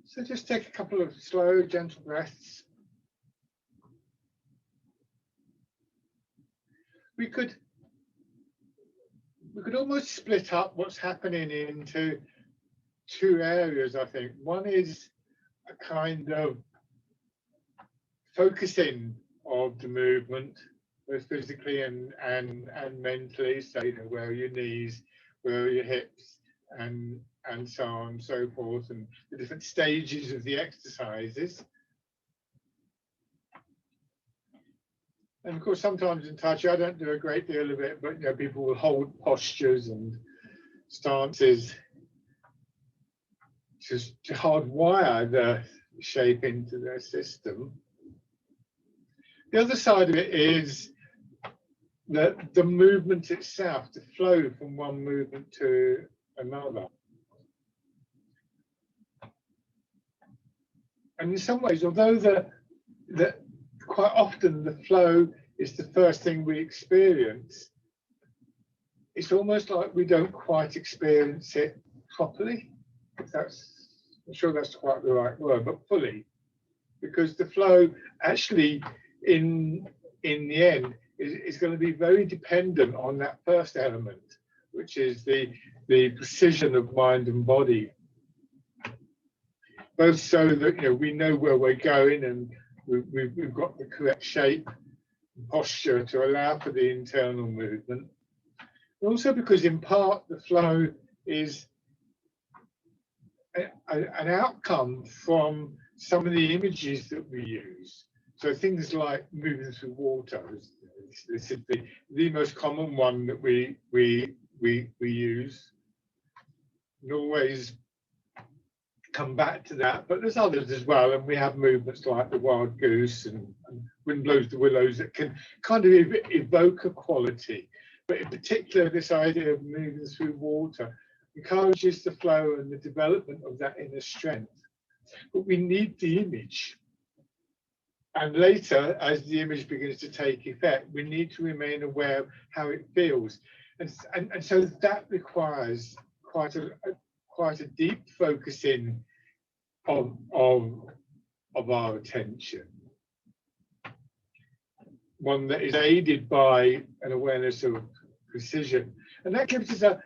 So just take a couple of slow, gentle breaths. We could almost split up what's happening into two areas, I think. One is a kind of focusing of the movement, both physically and mentally. So, you know, where are your knees, where are your hips, and so on and so forth, and the different stages of the exercises. And of course, sometimes in Tai Chi, I don't do a great deal of it, but you know, people will hold postures and stances to hardwire the shape into their system. The other side of it is the movement itself, the flow from one movement to another. And in some ways, although quite often the flow is the first thing we experience, it's almost like we don't quite experience it properly. I'm sure that's quite the right word, but fully, because the flow actually in the end is going to be very dependent on that first element, which is the precision of mind and body, both so that, you know, we know where we're going and we've got the correct shape and posture to allow for the internal movement. And also because in part the flow is an outcome from some of the images that we use. So things like moving through water, this is the most common one that we use. And always come back to that, but there's others as well, and we have movements like the wild goose and wind blows the willows that can kind of evoke a quality. But in particular, this idea of moving through water encourages the flow and the development of that inner strength. But we need the image. And later, as the image begins to take effect, we need to remain aware of how it feels. And so that requires quite a deep focusing of our attention. One that is aided by an awareness of precision. And that gives us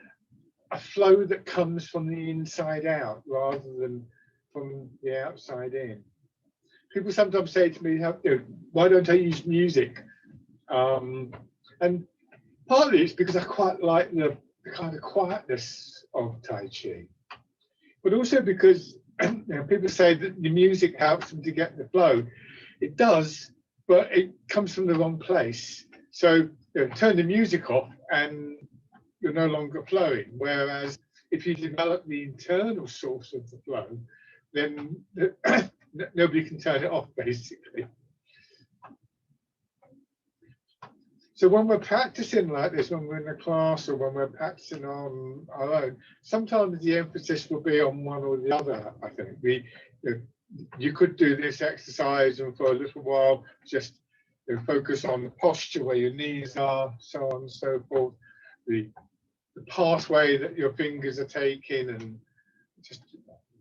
a flow that comes from the inside out rather than from the outside in. People sometimes say to me, you know, why don't I use music? And partly it's because I quite like the kind of quietness of Tai Chi. But also because you know, people say that the music helps them to get the flow. It does, but it comes from the wrong place. So you know, turn the music off and you're no longer flowing. Whereas if you develop the internal source of the flow, then nobody can turn it off, basically. So when we're practicing like this, when we're in a class or when we're practicing on our own, sometimes the emphasis will be on one or the other, I think. You could do this exercise and for a little while just focus on the posture where your knees are, so on and so forth, the pathway that your fingers are taking, and just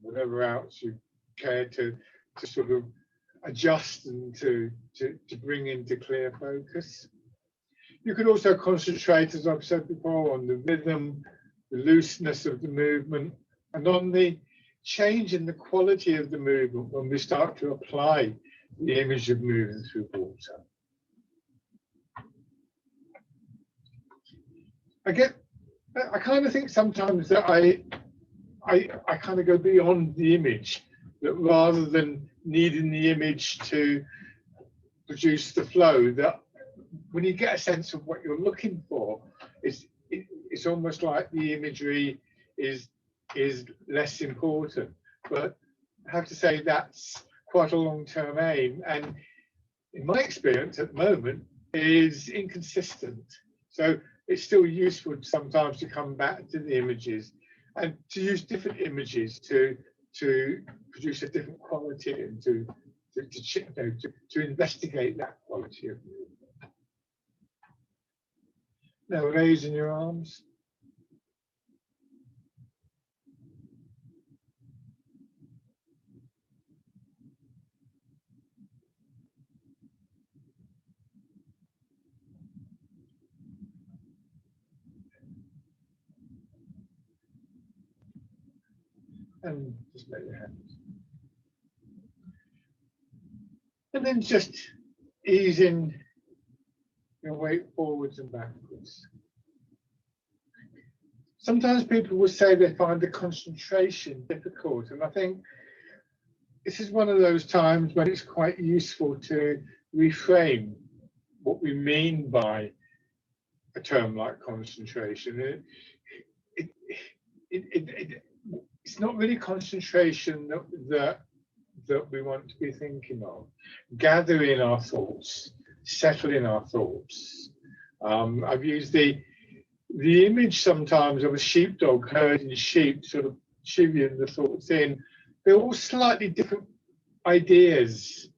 whatever else you care to sort of adjust and to bring into clear focus. You could also concentrate, as I've said before, on the rhythm, the looseness of the movement, and on the change in the quality of the movement when we start to apply the image of moving through water. I kind of think sometimes that I kind of go beyond the image, that rather than needing the image to produce the flow, that when you get a sense of what you're looking for, it's almost like the imagery is less important. But I have to say that's quite a long-term aim, and in my experience at the moment is inconsistent. So it's still useful sometimes to come back to the images and to use different images to produce a different quality and to investigate that quality of movement. Now raising your arms. and just let your hands. And then just easing your weight forwards and backwards. Sometimes people will say they find the concentration difficult, and I think this is one of those times when it's quite useful to reframe what we mean by a term like concentration. It's not really concentration that we want to be thinking of. Gathering our thoughts, settling our thoughts. I've used the image sometimes of a sheepdog herding sheep, sort of chivvying the thoughts in. They're all slightly different ideas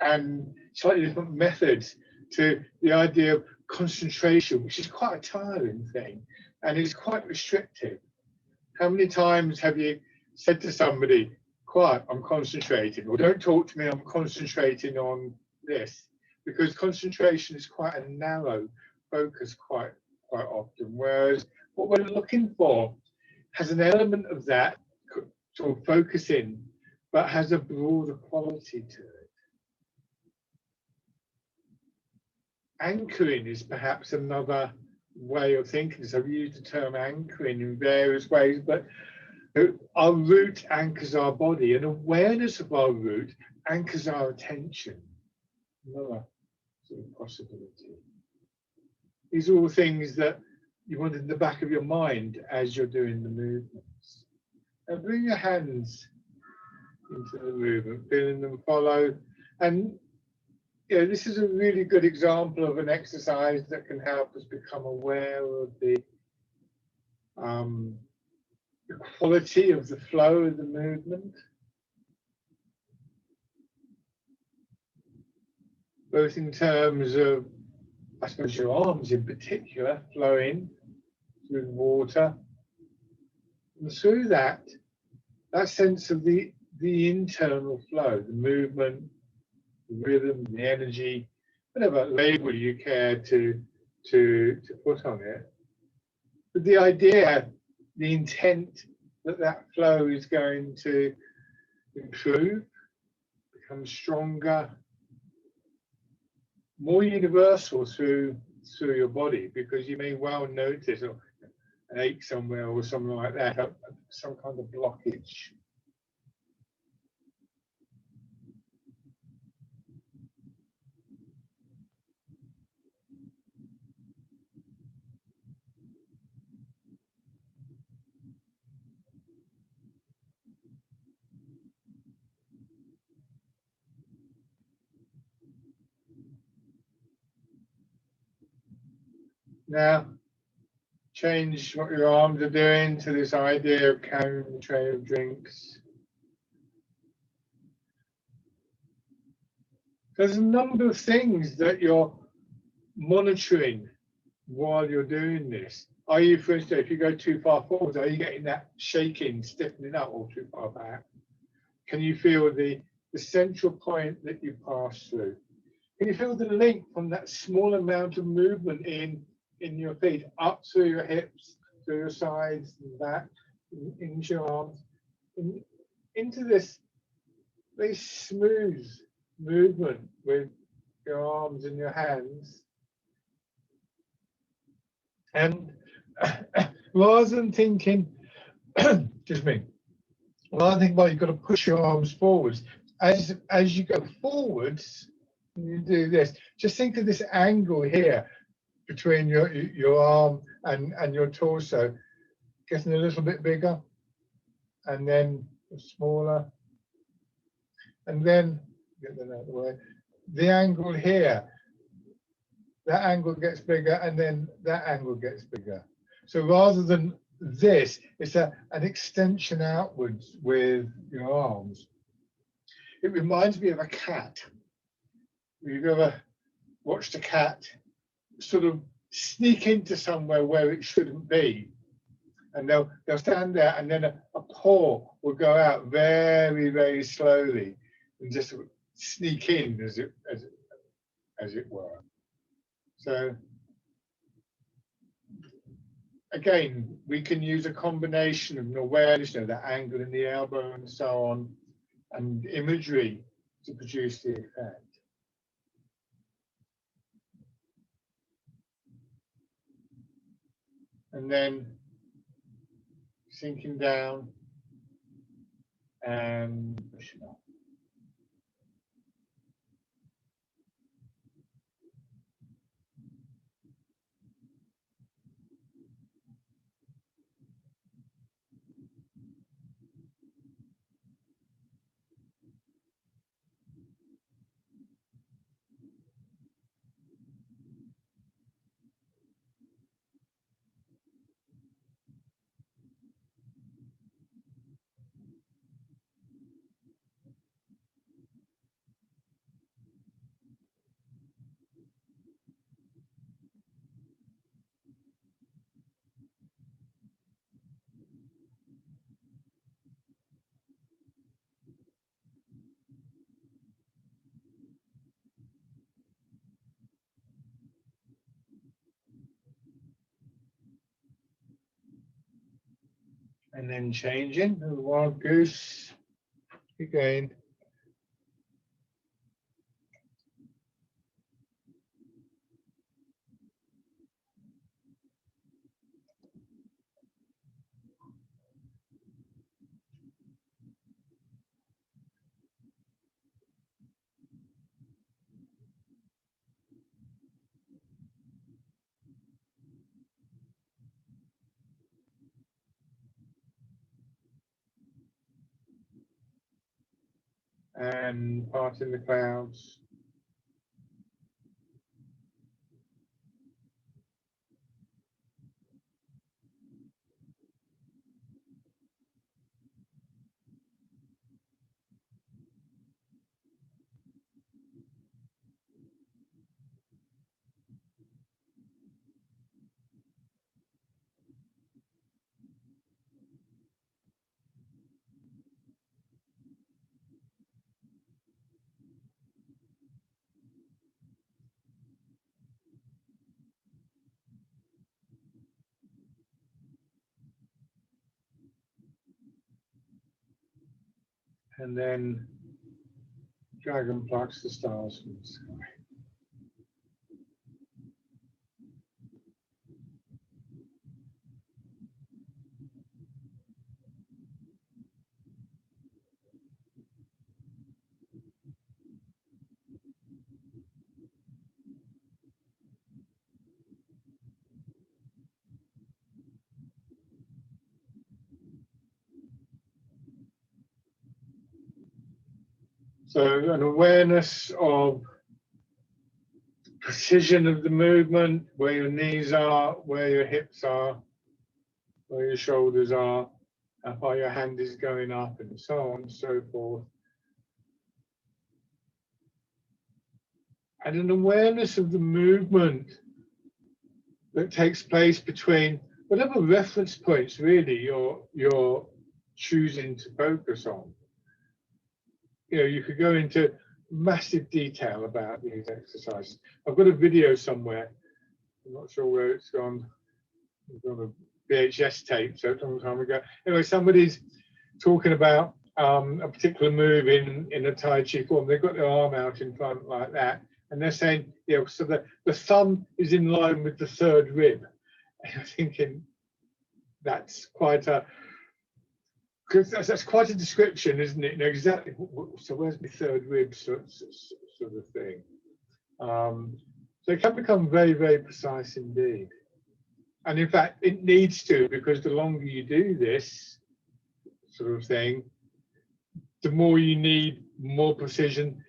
and slightly different methods to the idea of concentration, which is quite a tiring thing and is quite restrictive. How many times have you said to somebody, quiet, I'm concentrating, or don't talk to me, I'm concentrating on this? Because concentration is quite a narrow focus quite often, whereas what we're looking for has an element of that sort of focusing, but has a broader quality to it. Anchoring is perhaps another way of thinking. So I've used the term anchoring in various ways, but our root anchors our body, and awareness of our root anchors our attention. Another sort of possibility. These are all things that you want in the back of your mind as you're doing the movements. And bring your hands into the movement, feeling them follow. And this is a really good example of an exercise that can help us become aware of the quality of the flow of the movement, both in terms of, I suppose, your arms in particular flowing through the water, and through that sense of the internal flow, the movement, the rhythm, the energy, whatever label you care to put on it. But the idea, the intent that flow is going to improve, become stronger, more universal through your body, because you may well notice an ache somewhere or something like that, some kind of blockage. Now, change what your arms are doing to this idea of carrying the tray of drinks. There's a number of things that you're monitoring while you're doing this. Are you, for instance, if you go too far forward, are you getting that shaking, stiffening up, or too far back? Can you feel the central point that you pass through? Can you feel the link from that small amount of movement in your feet up through your hips, through your sides, and back, into your arms, into this very smooth movement with your arms and your hands? And rather than thinking, excuse me, rather than thinking, well, you've got to push your arms forwards, as you go forwards, you do this. Just think of this angle here between your arm and your torso, getting a little bit bigger, and then smaller, and then get that out of the way. The angle here, that angle gets bigger, and then that angle gets bigger. So rather than this, it's an extension outwards with your arms. It reminds me of a cat. You've ever watched a cat sort of sneak into somewhere where it shouldn't be, and they'll stand there, and then a paw will go out very, very slowly and just sneak in, as it were. So again, we can use a combination of an awareness, the angle in the elbow and so on, and imagery to produce the effect. And then sinking down and pushing up. And then changing the wild goose again. And parting the clouds. And then dragon plucks the stars from the sky. So an awareness of precision of the movement, where your knees are, where your hips are, where your shoulders are, how far your hand is going up, and so on and so forth. And an awareness of the movement that takes place between whatever reference points really you're choosing to focus on. You could go into massive detail about these exercises. I've got a video somewhere. I'm not sure where it's gone. It's on a VHS tape, so a long time ago. Anyway, somebody's talking about a particular move in a Tai Chi form. They've got their arm out in front like that, and they're saying, so the thumb is in line with the third rib. And I'm thinking that's quite a description, isn't it? Exactly. So where's my third rib, sort of thing. So it can become very, very precise indeed. And in fact, it needs to, because the longer you do this sort of thing, the more you need more precision,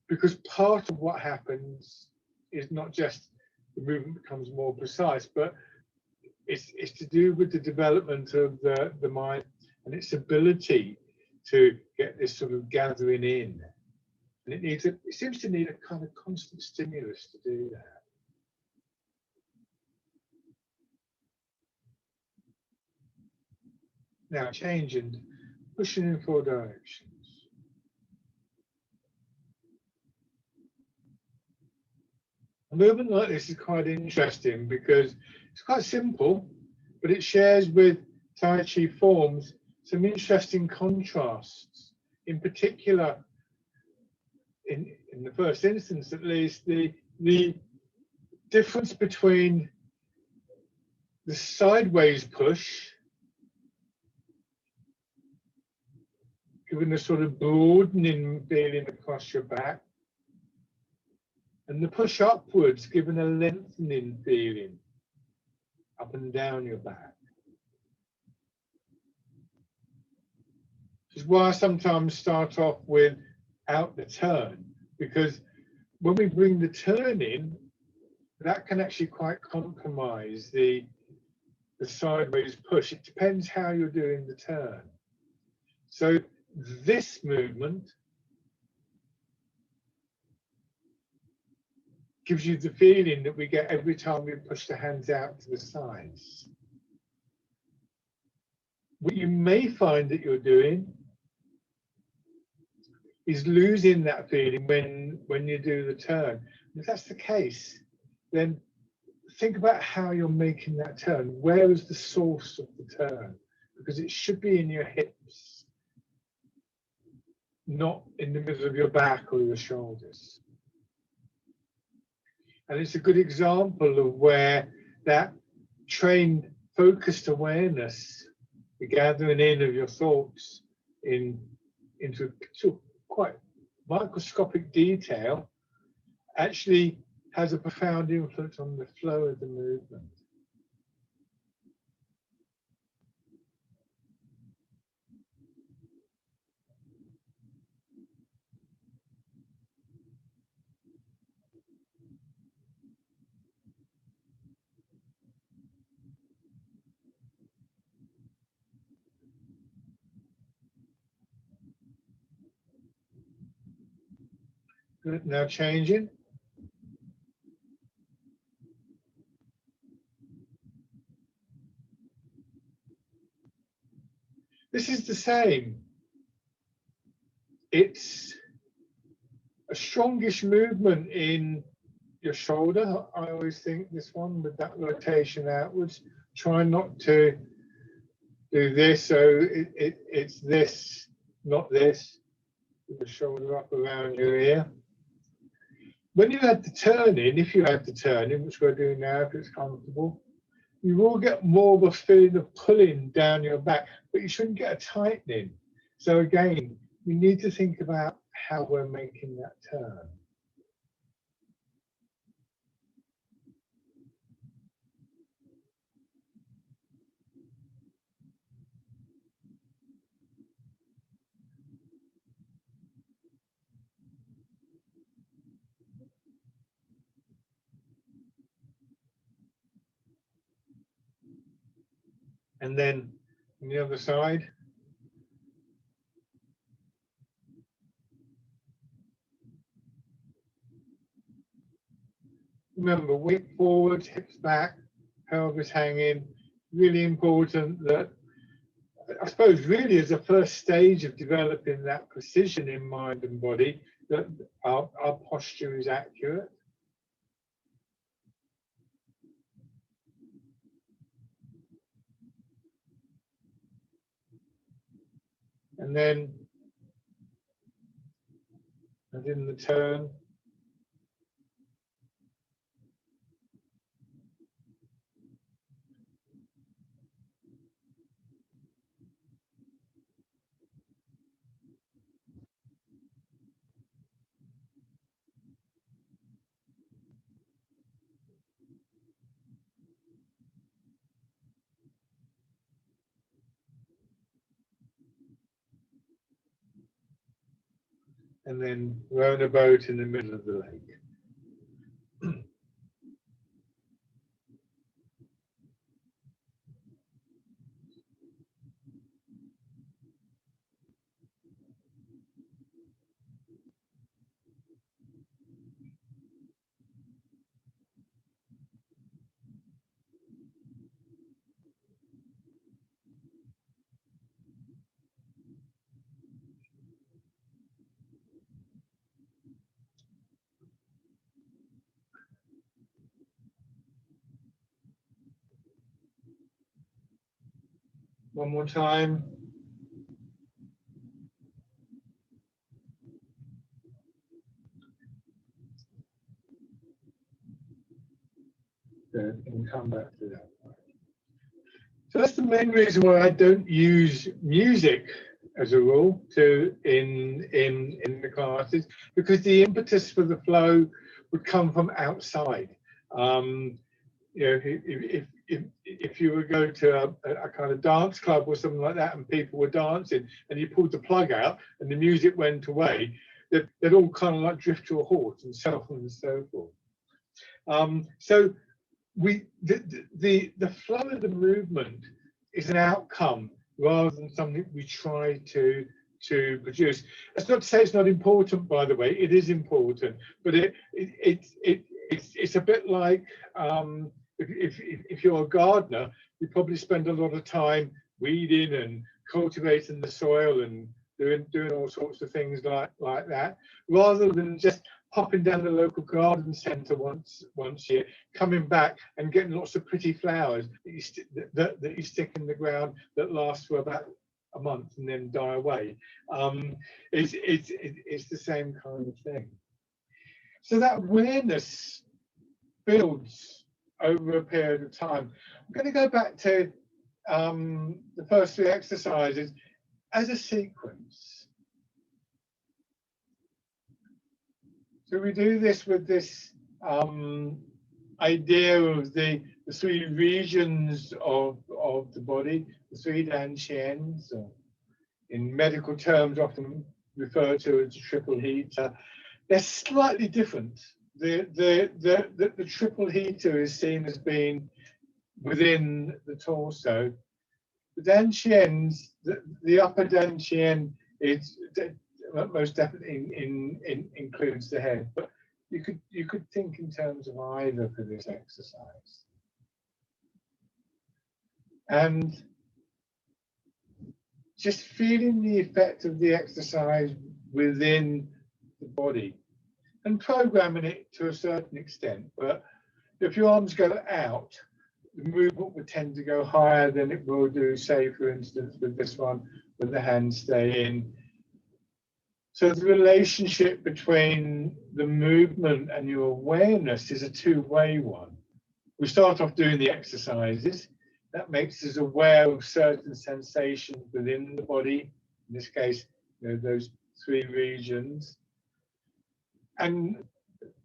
because part of what happens is not just the movement becomes more precise, but it's to do with the development of the mind and its ability to get this sort of gathering in. And it seems to need a kind of constant stimulus to do that. Now changing, pushing in 4 directions. A movement like this is quite interesting because it's quite simple, but it shares with Tai Chi forms some interesting contrasts. In particular, in the first instance at least, the difference between the sideways push, giving a sort of broadening feeling across your back, and the push upwards, giving a lengthening feeling up and down your back. Which is why I sometimes start off without the turn, because when we bring the turn in, that can actually quite compromise the sideways push. It depends how you're doing the turn. So this movement gives you the feeling that we get every time we push the hands out to the sides. What you may find that you're doing is losing that feeling when you do the turn. If that's the case, then think about how you're making that turn. Where is the source of the turn? Because it should be in your hips, not in the middle of your back or your shoulders. And it's a good example of where that trained, focused awareness, the gathering in of your thoughts into quite microscopic detail, actually has a profound influence on the flow of the movement. Good. Now changing. This is the same. It's a strongish movement in your shoulder. I always think this one with that rotation outwards. Try not to do this, so it's this, not this. With the shoulder up around your ear. When you add the turn in, if you add the turn in, which we're doing now if it's comfortable, you will get more of a feeling of pulling down your back, but you shouldn't get a tightening. So again, you need to think about how we're making that turn. And then on the other side. Remember, weight forward, hips back, pelvis hanging. Really important that, I suppose, really as a first stage of developing that precision in mind and body, that our posture is accurate. And then, and in the turn, and then rowing a boat in the middle of the lake. One more time. Good, and come back to that. So that's the main reason why I don't use music as a rule in the classes, because the impetus for the flow would come from outside. You know, if you would go to a kind of dance club or something like that, and people were dancing, and you pulled the plug out and the music went away, they'd all kind of like drift to a halt and so on and so forth. So the flow of the movement is an outcome rather than something we try to produce. That's not to say it's not important, by the way. It is important, but it's a bit like if you're a gardener, you probably spend a lot of time weeding and cultivating the soil and doing all sorts of things like that, rather than just popping down the local garden centre once a year, coming back and getting lots of pretty flowers that you stick in the ground that last for about a month and then die away. It's the same kind of thing. So that awareness builds over a period of time. I'm going to go back to the first three exercises as a sequence. So we do this with this idea of the three regions of the body, the three dantians, in medical terms often referred to as a triple heater. They're slightly different. The triple heater is seen as being within the torso. The dantians, the upper dantian is most definitely includes the head, but you could think in terms of either for this exercise. And just feeling the effect of the exercise within the body and programming it to a certain extent. But if your arms go out, the movement would tend to go higher than it will do, say, for instance, with this one, with the hands stay in. So the relationship between the movement and your awareness is a two-way one. We start off doing the exercises. That makes us aware of certain sensations within the body. In this case, you know, those three regions. And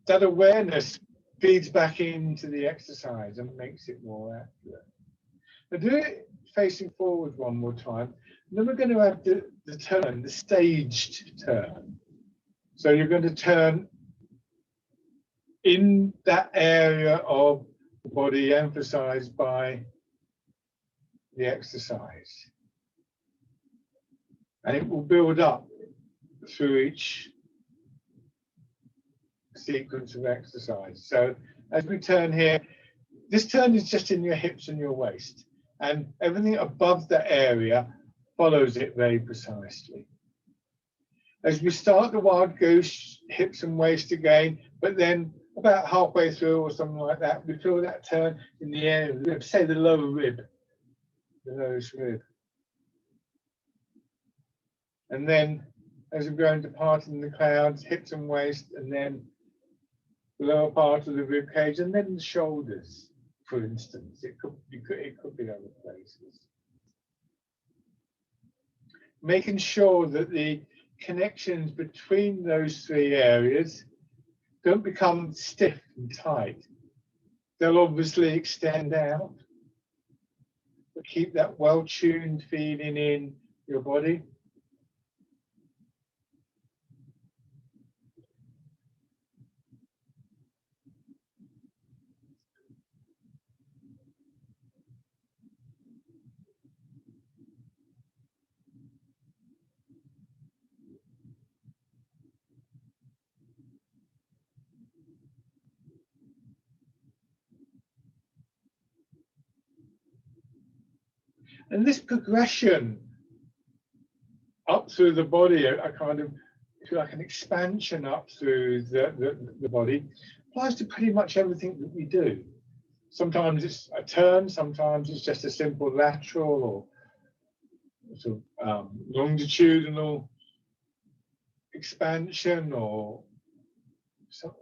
that awareness feeds back into the exercise and makes it more accurate. Now do it facing forward one more time. And then we're going to have the turn, the staged turn. So you're going to turn in that area of the body emphasized by the exercise. And it will build up through each sequence of exercise. So as we turn here, this turn is just in your hips and your waist, and everything above that area follows it very precisely. As we start the wild goose, hips and waist again, but then about halfway through or something like that, we feel that turn in the area of the rib, say the lower rib, the lowest rib. And then as we go into parting the clouds, hips and waist, and then the lower part of the rib cage, and then the shoulders, for instance. It could be other places. Making sure that the connections between those three areas don't become stiff and tight. They'll obviously extend out, but keep that well-tuned feeling in your body. And this progression up through the body, a kind of, if you like, an expansion up through the body, applies to pretty much everything that we do. Sometimes it's a turn, sometimes it's just a simple lateral sort of longitudinal expansion or so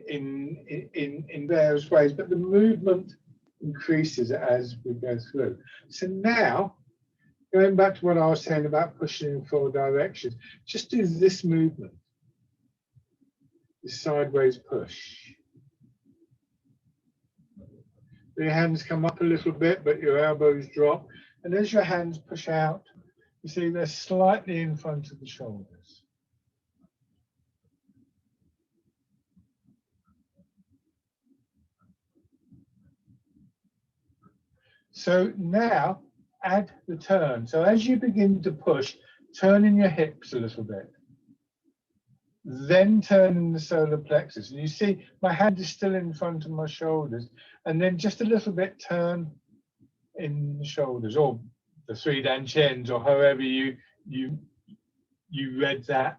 in various ways, but the movement increases as we go through. So now, going back to what I was saying about pushing in 4 directions, just do this movement, this sideways push. Your hands come up a little bit, but your elbows drop. And as your hands push out, you see they're slightly in front of the shoulders. So now add the turn. So as you begin to push, turn in your hips a little bit. Then turn in the solar plexus. And you see my hand is still in front of my shoulders. And then just a little bit turn in the shoulders, or the 3 dan chins, or however you read that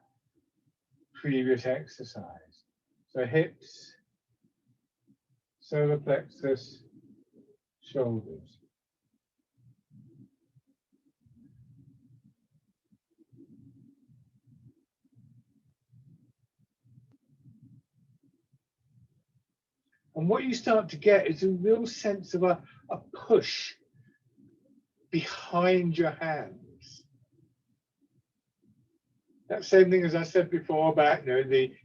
previous exercise. So hips, solar plexus, shoulders. And what you start to get is a real sense of a push behind your hands. That same thing as I said before about, you know,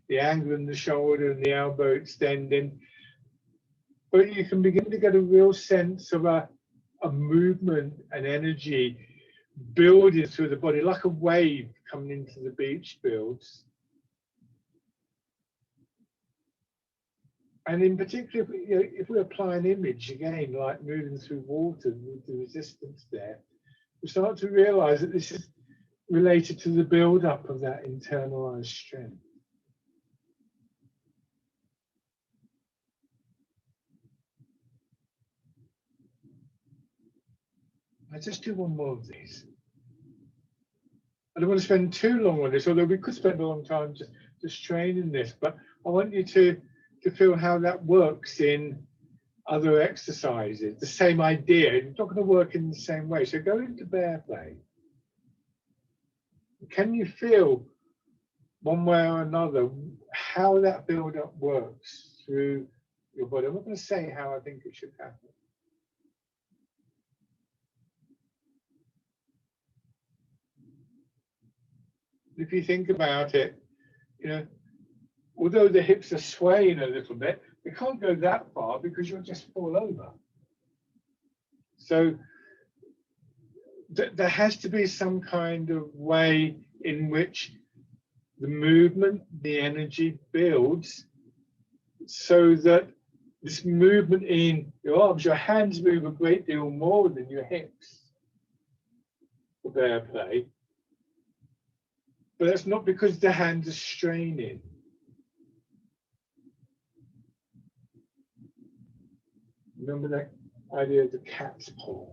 the angle in the shoulder and the elbow extending. But you can begin to get a real sense of a movement and energy building through the body, like a wave coming into the beach builds. And in particular, if we apply an image, again, like moving through water with the resistance there, we start to realize that this is related to the build-up of that internalized strength. Let's just do one more of these. I don't want to spend too long on this, although we could spend a long time just training this, but I want you to feel how that works in other exercises. The same idea, it's not going to work in the same way. So go into bear play. Can you feel one way or another how that build-up works through your body? I'm not going to say how I think it should happen. If you think about it, you know, although the hips are swaying a little bit, they can't go that far because you'll just fall over. So there has to be some kind of way in which the movement, the energy builds so that this movement in your arms, your hands move a great deal more than your hips for bear play. But that's not because the hands are straining. Remember that idea of the cat's paw?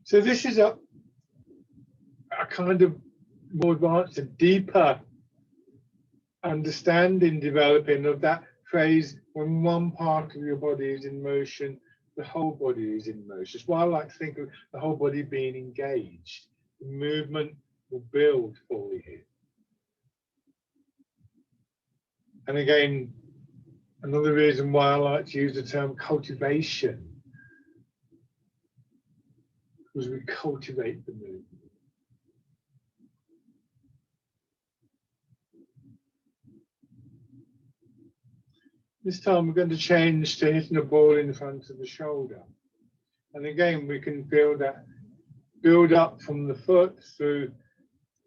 So this is a kind of more advanced and deeper understanding developing of that phrase, when one part of your body is in motion, the whole body is in motion. It's why I like to think of the whole body being engaged. The movement will build for you. And again, another reason why I like to use the term cultivation, because we cultivate the movement. This time we're going to change to hitting a ball in front of the shoulder. And again, we can feel that build up from the foot through,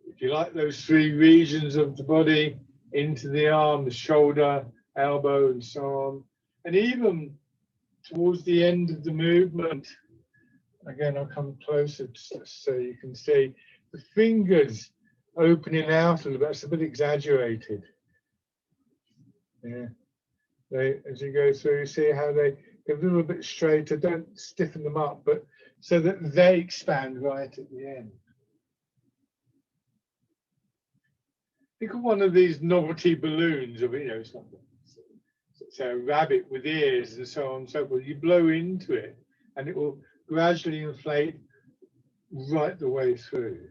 if you like, those 3 regions of the body into the arm, the shoulder, elbow, and so on. And even towards the end of the movement. Again, I'll come closer so you can see the fingers opening out a little bit. It's a bit exaggerated. Yeah. As you go through, you see how they get a little bit straighter. Don't stiffen them up, but so that they expand right at the end. Think of one of these novelty balloons, of it's not say a rabbit with ears and so on and so forth. You blow into it, and it will gradually inflate right the way through.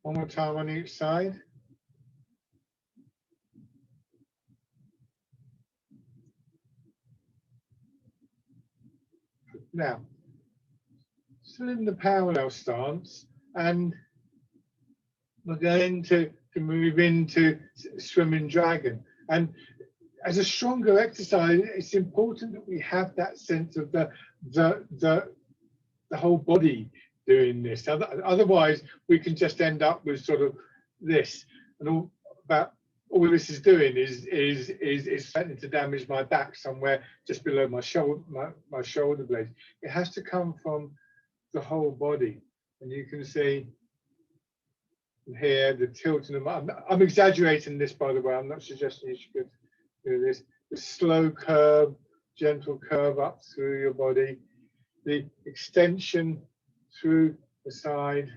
One more time on each side. Now, still in the parallel stance, and we're going to move into swimming dragon. And as a stronger exercise, it's important that we have that sense of the whole body doing this. Otherwise, we can just end up with sort of this, and all this is doing is threatening to damage my back somewhere just below my shoulder blades. It has to come from the whole body, and you can see here the tilting of I'm exaggerating this, by the way. I'm not suggesting you should do this. The slow curve, gentle curve up through your body, the extension through the side.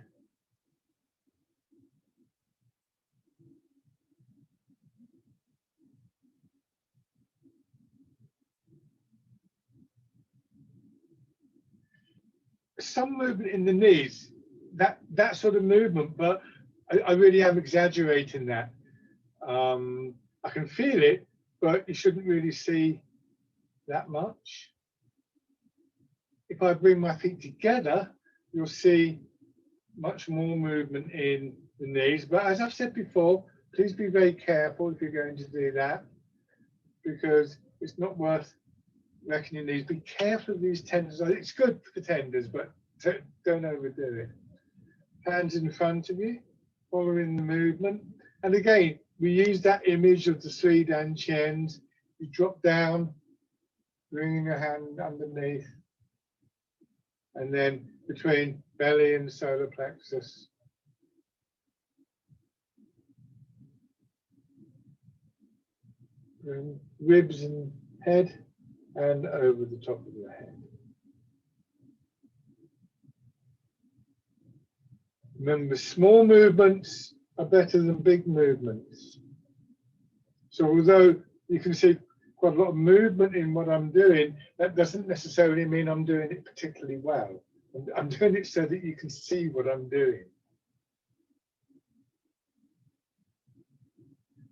Some movement in the knees, that sort of movement, but I really am exaggerating that. I can feel it, but you shouldn't really see that much. If I bring my feet together, you'll see much more movement in the knees. But as I've said before, please be very careful if you're going to do that, because it's not worth wrecking your knees. Be careful of these tendons. It's good for tendons, but don't overdo it. Hands in front of you, following the movement. And again, we use that image of the three dantians. You drop down, bringing your hand underneath, and then between belly and solar plexus. And ribs and head, and over the top of your head. Remember, small movements are better than big movements. So although you can see quite a lot of movement in what I'm doing, that doesn't necessarily mean I'm doing it particularly well. I'm doing it so that you can see what I'm doing.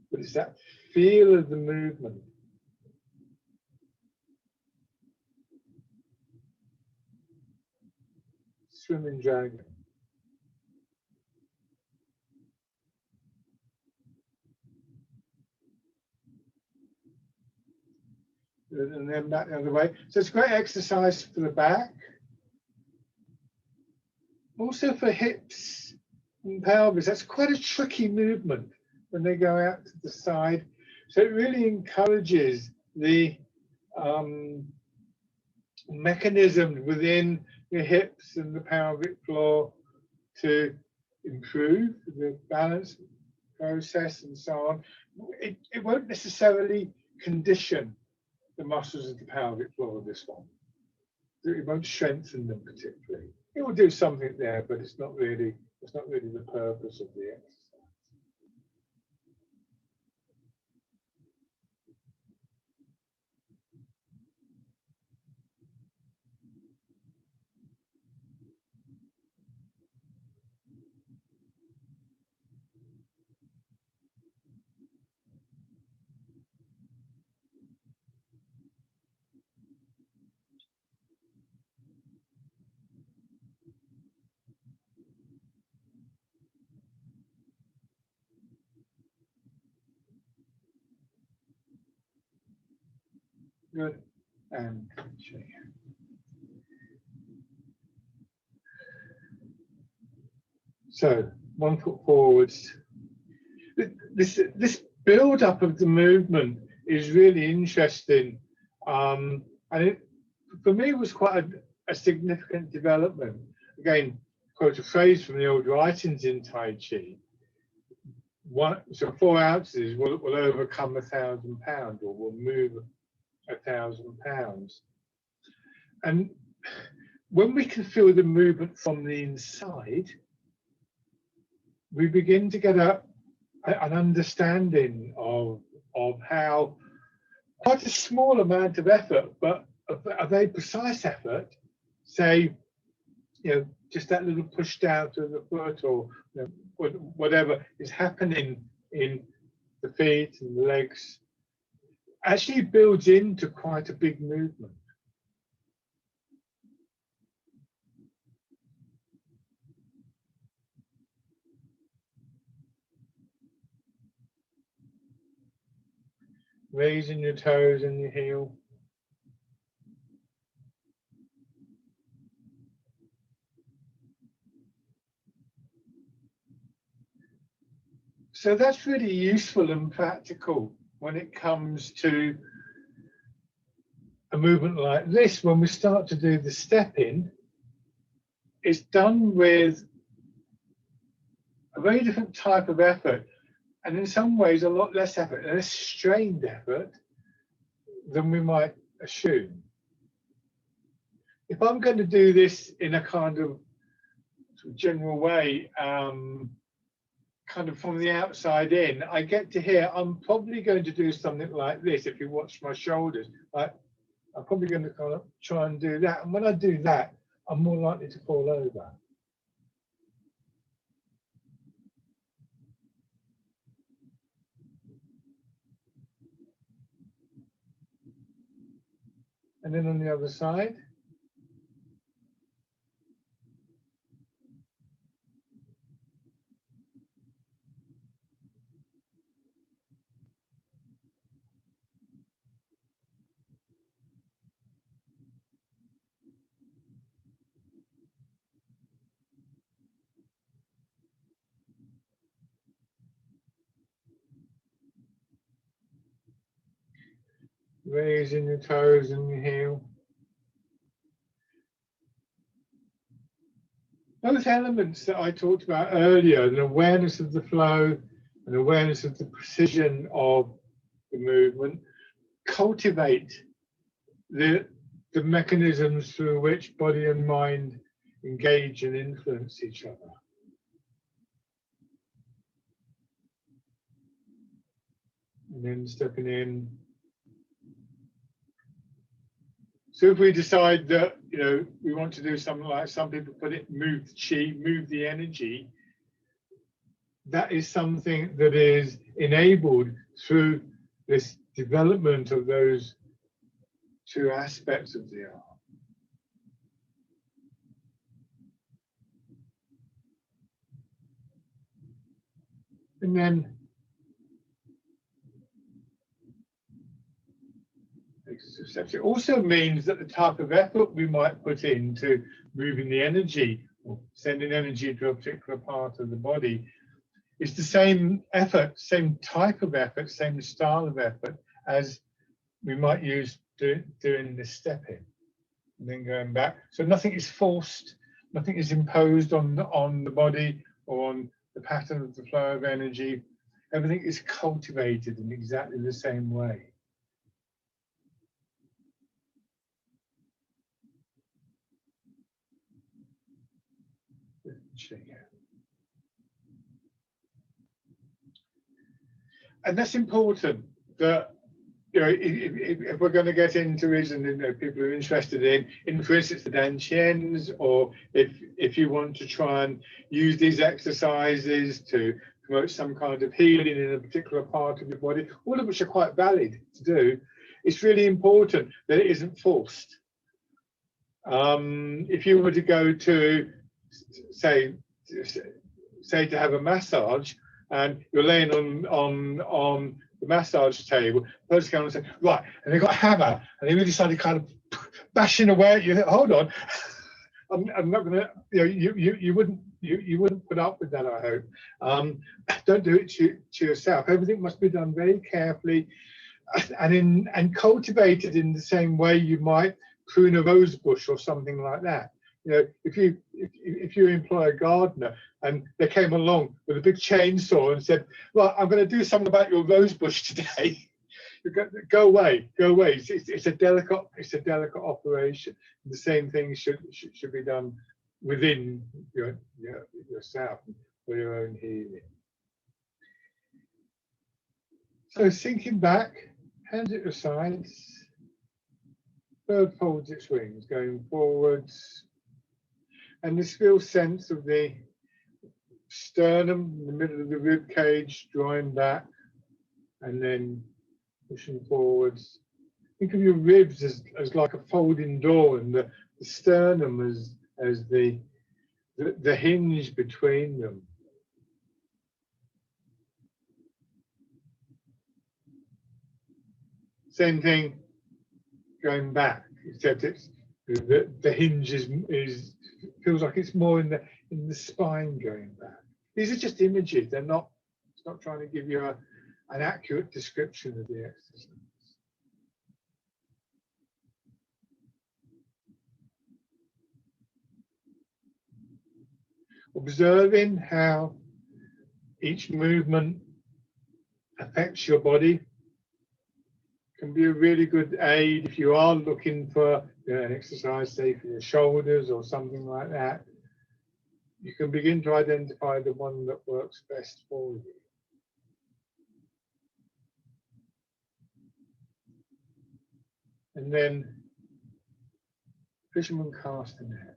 But it's that feel of the movement. Swimming dragon. And then back the other way. So it's a great exercise for the back. Also for hips and pelvis. That's quite a tricky movement when they go out to the side. So it really encourages the mechanism within the hips and the pelvic floor to improve the balance process and so on. It won't necessarily condition the muscles of the pelvic floor, this one. It won't strengthen them particularly. It will do something there, but it's not really the purpose of the exercise. Good. And shake. So 1 foot forwards. This build up of the movement is really interesting, and for me it was quite a significant development. Again, quote a phrase from the old writings in Tai Chi. So 4 ounces will overcome 1,000 pounds, or will move 1,000 pounds. And when we can feel the movement from the inside, we begin to get an understanding of how quite a small amount of effort, but a very precise effort, say, just that little push down to the foot, or whatever is happening in the feet and the legs, actually builds into quite a big movement. Raising your toes and your heel. So that's really useful and practical when it comes to a movement like this. When we start to do the step-in, it's done with a very different type of effort, and in some ways a lot less effort, a less strained effort than we might assume. If I'm going to do this in a kind of general way, kind of from the outside in, I get to here, I'm probably going to do something like this. If you watch my shoulders, I'm probably going to kind of try and do that. And when I do that, I'm more likely to fall over. And then on the other side. Raising your toes and your heel. Those elements that I talked about earlier, an awareness of the flow, an awareness of the precision of the movement, cultivate the mechanisms through which body and mind engage and influence each other. And then stepping in. So if we decide that, we want to do something like some people put it, move the chi, move the energy, that is something that is enabled through this development of those 2 aspects of the art. And then it also means that the type of effort we might put into moving the energy or sending energy to a particular part of the body is the same effort, same type of effort, same style of effort as we might use doing this step-in and then going back. So nothing is forced, nothing is imposed on the body or on the pattern of the flow of energy. Everything is cultivated in exactly the same way. And that's important, that if we're going to get into it, and people are interested in for instance the Dantians, or if you want to try and use these exercises to promote some kind of healing in a particular part of your body, all of which are quite valid to do, it's really important that it isn't forced. If you were to go to say to have a massage, and you're laying on the massage table. The person came and said, right, and they got a hammer, and they really started kind of bashing away at you. Hold on, I'm not gonna, you wouldn't put up with that, I hope. Don't do it to yourself. Everything must be done very carefully and cultivated in the same way you might prune a rose bush or something like that. If you employ a gardener and they came along with a big chainsaw and said, well, I'm going to do something about your rose bush today, go away. It's a delicate operation. The same thing should be done within yourself for your own healing. So sinking back, hands at your sides, bird folds its wings, going forwards, and this real sense of the sternum in the middle of the rib cage drawing back and then pushing forwards. Think of your ribs as like a folding door, and the sternum as the hinge between them. Same thing going back, except it's the hinge is feels like it's more in the spine going back. These are just images. It's not trying to give you an accurate description of the exercise. Observing how each movement affects your body can be a really good aid if you are looking for an exercise, say for your shoulders or something like that. You can begin to identify the one that works best for you. And then fisherman cast a net.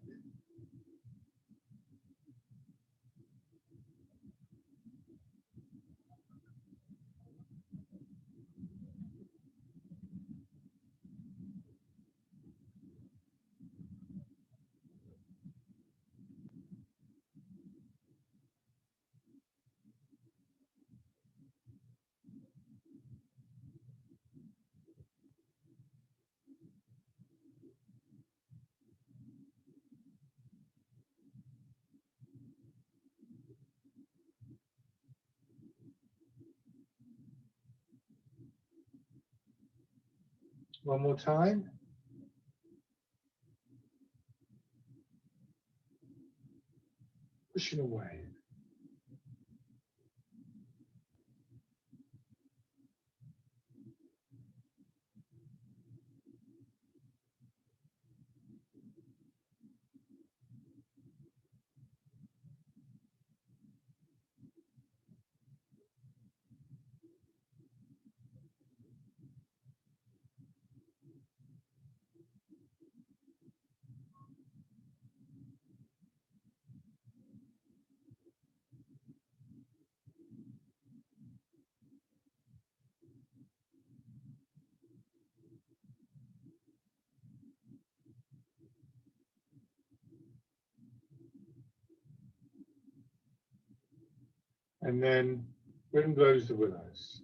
One more time. Pushing away. And then wind blows the willows.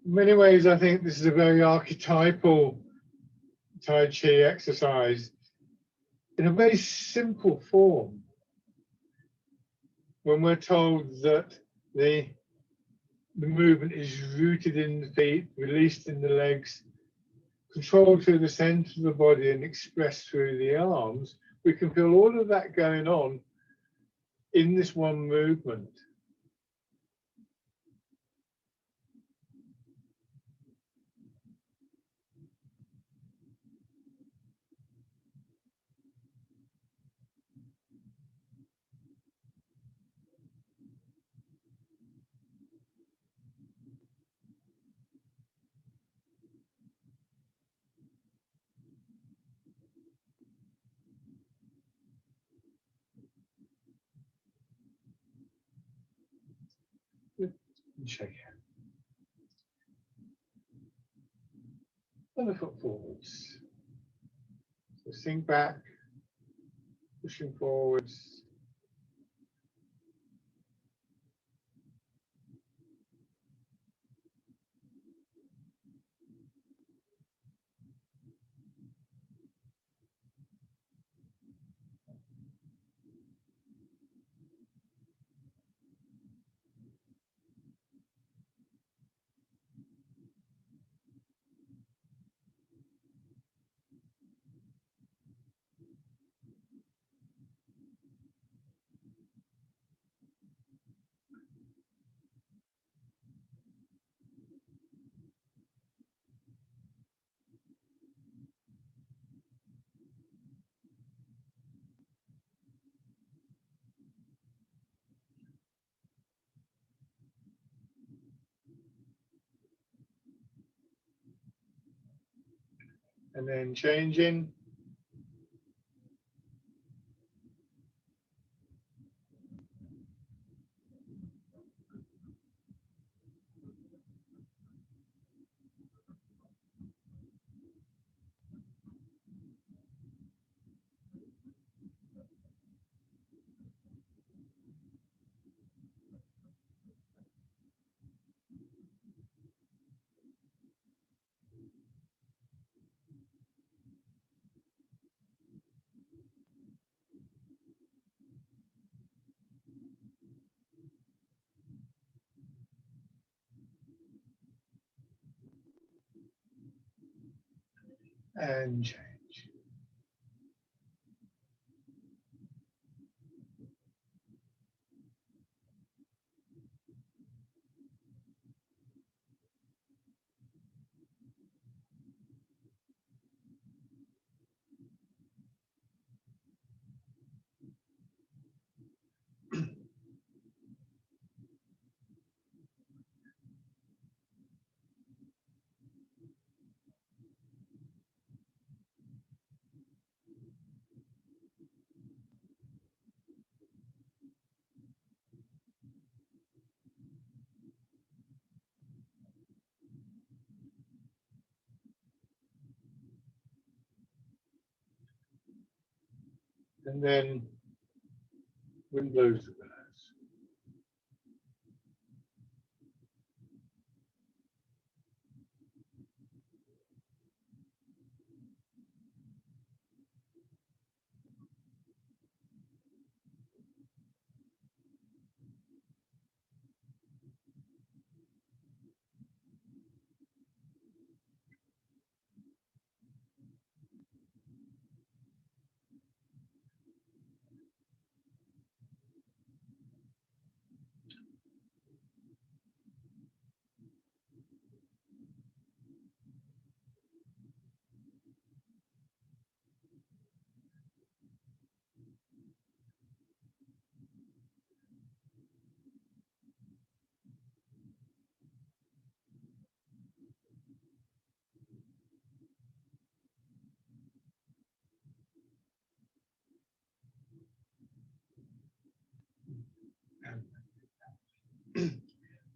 In many ways, I think this is a very archetypal Tai Chi exercise in a very simple form. When we're told that the movement is rooted in the feet, released in the legs, controlled through the center of the body and expressed through the arms, we can feel all of that going on in this one movement. And shake hand. And the foot forwards. So sink back, pushing forwards. And then changing. And change. And then wind blows the birds.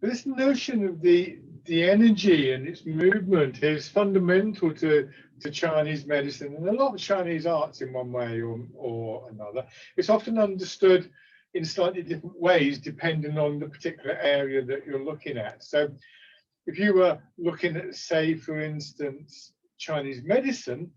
This notion of the energy and its movement is fundamental to Chinese medicine and a lot of Chinese arts in one way or another. It's often understood in slightly different ways depending on the particular area that you're looking at. So if you were looking at, say, for instance, Chinese medicine,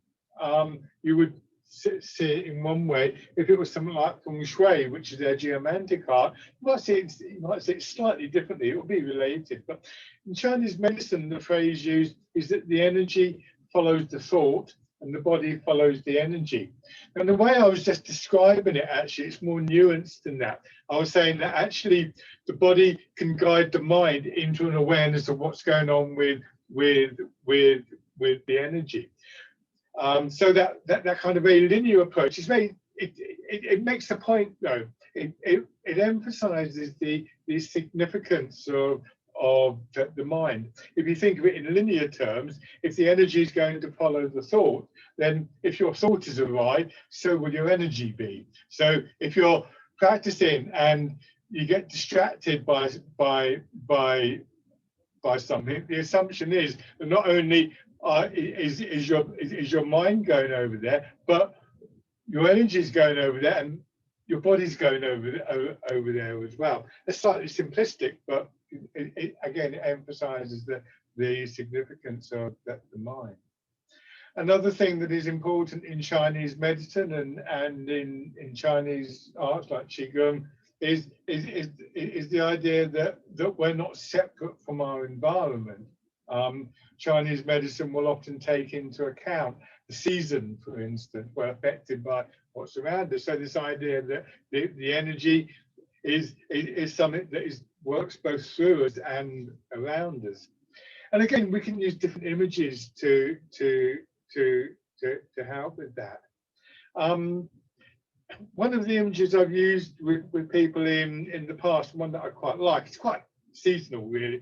you would see it in one way. If it was something like feng shui, which is their geomantic art, you might see it slightly differently. It will be related. But in Chinese medicine, the phrase used is that the energy follows the thought and the body follows the energy. And the way I was just describing it, actually, it's more nuanced than that. I was saying that actually the body can guide the mind into an awareness of what's going on with the energy. So that kind of a linear approach is very, it makes the point though. It emphasizes the significance of the mind. If you think of it in linear terms, if the energy is going to follow the thought, then if your thought is right, so will your energy be. So if you're practicing and you get distracted by something, the assumption is that not only is your mind going over there, but your energy is going over there, and your body's going over there as well. It's slightly simplistic, but again, it emphasizes the significance of the mind. Another thing that is important in Chinese medicine and in Chinese arts like Qigong is the idea that we're not separate from our environment. Chinese medicine will often take into account the season, for instance. We're affected by what's around us. So this idea that the energy is something that works both through us and around us. And again, we can use different images to help with that. One of the images I've used with people in the past, one that I quite like, it's quite seasonal really,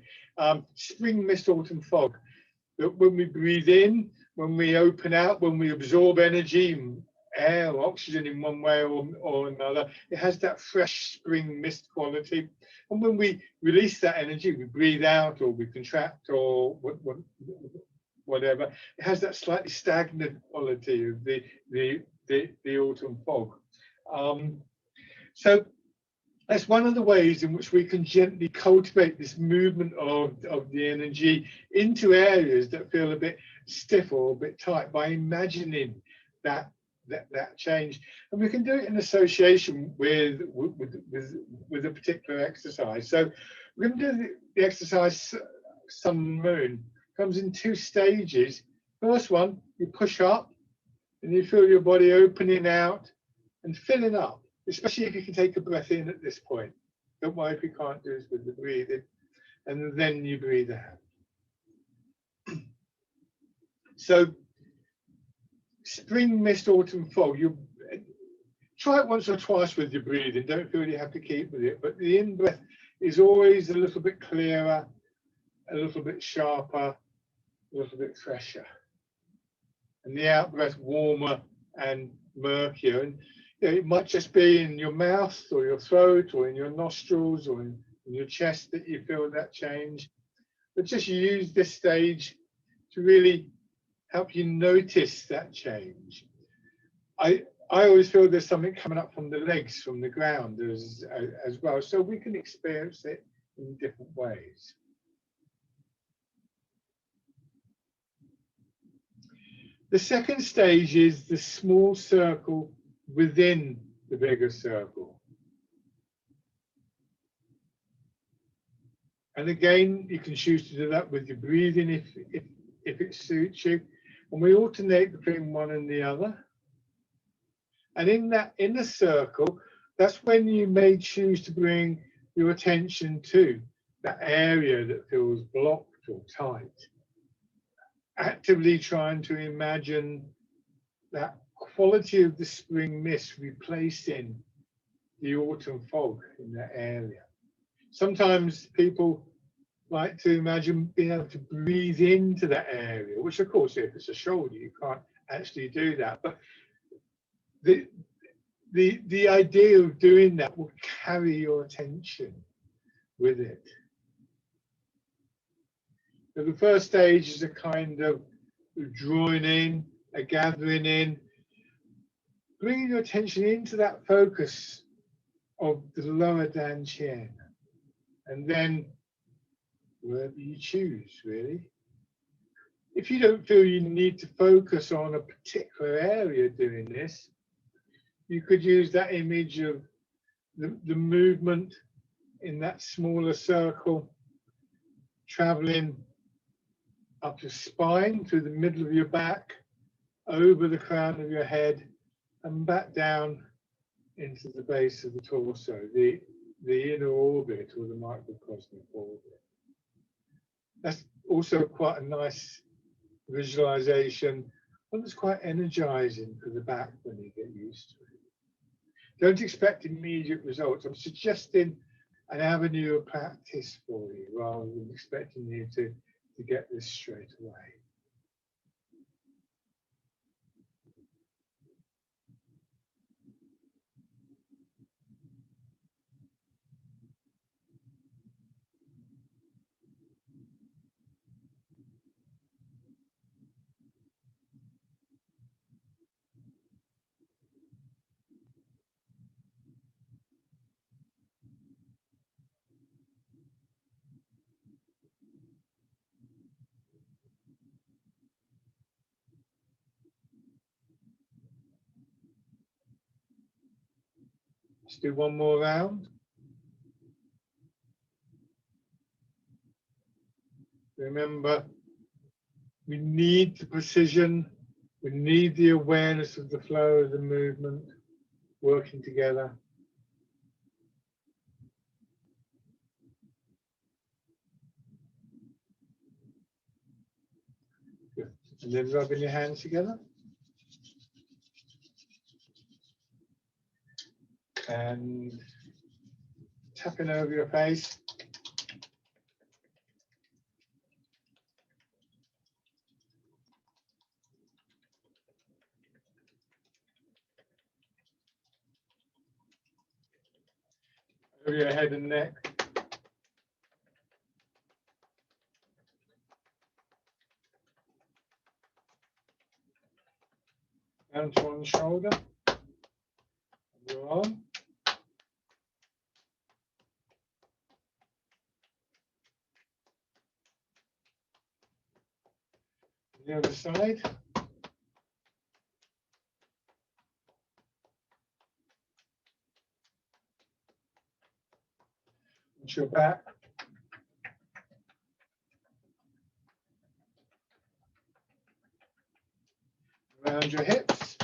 spring mist, autumn fog. That when we breathe in, when we open out, when we absorb energy, air or oxygen in one way or another, it has that fresh spring mist quality. And when we release that energy, we breathe out or we contract or whatever, it has that slightly stagnant quality of the autumn fog. So that's one of the ways in which we can gently cultivate this movement of the energy into areas that feel a bit stiff or a bit tight by imagining that change. And we can do it in association with a particular exercise. So we're going to do the exercise Sun and Moon. It comes in two stages. First one, you push up and you feel your body opening out and filling up, especially if you can take a breath in at this point. Don't worry if you can't do this with the breathing. And then you breathe out. So spring mist, autumn fog, you try it once or twice with your breathing. Don't feel you have to keep with it. But the in-breath is always a little bit clearer, a little bit sharper, a little bit fresher. And the out-breath warmer and murkier. And it might just be in your mouth or your throat or in your nostrils or in your chest that you feel that change. But just use this stage to really help you notice that change. I always feel there's something coming up from the legs, from the ground as well. So we can experience it in different ways. The second stage is the small circle within the bigger circle. And again, you can choose to do that with your breathing if it suits you. And we alternate between one and the other. And in that inner circle, that's when you may choose to bring your attention to that area that feels blocked or tight. Actively trying to imagine that quality of the spring mist replacing the autumn fog in that area. Sometimes people like to imagine being able to breathe into that area, which of course, if it's a shoulder, you can't actually do that. But the idea of doing that will carry your attention with it. So the first stage is a kind of drawing in, a gathering in, bringing your attention into that focus of the lower Dan Qian, and then wherever you choose, really. If you don't feel you need to focus on a particular area doing this, you could use that image of the movement in that smaller circle, traveling up your spine, through the middle of your back, over the crown of your head, and back down into the base of the torso, the inner orbit or the microcosmic orbit. That's also quite a nice visualization, and it's quite energizing for the back when you get used to it. Don't expect immediate results. I'm suggesting an avenue of practice for you rather than expecting you to get this straight away. Let's do one more round. Remember, we need the precision, we need the awareness of the flow of the movement working together. Good. And then rubbing your hands together. And tapping over your face. Over your head and neck. Down to one shoulder. Your arm. The other side. Onto your back. Around your hips.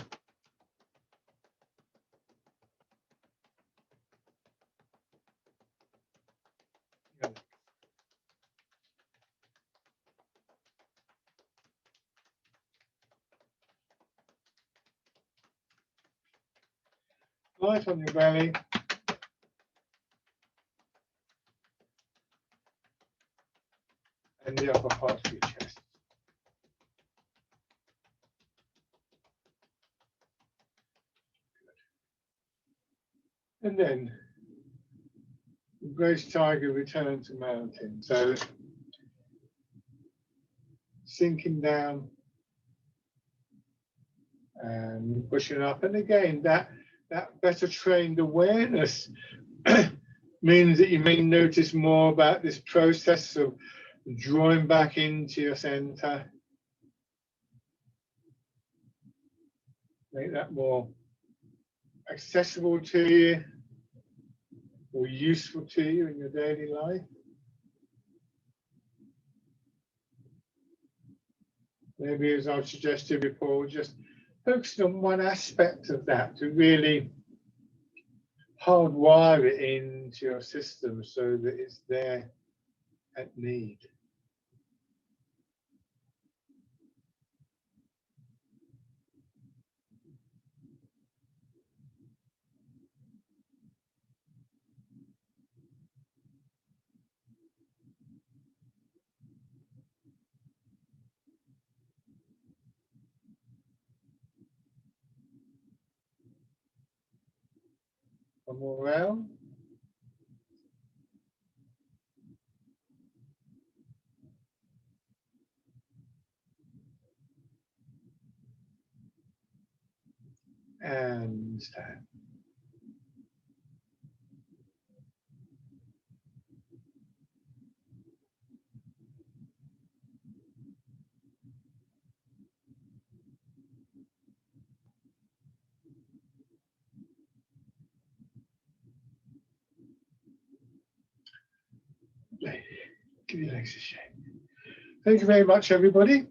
Light on your belly. And the upper part of your chest. Good. And then Grace Tiger, return to mountain. So sinking down and pushing up. And again, that better trained awareness means that you may notice more about this process of drawing back into your center. Make that more accessible to you or useful to you in your daily life. Maybe, as I've suggested before, just focusing on one aspect of that to really hardwire it into your system so that it's there at need. One more round. And stand. Give your legs a shake. Thank you very much, everybody.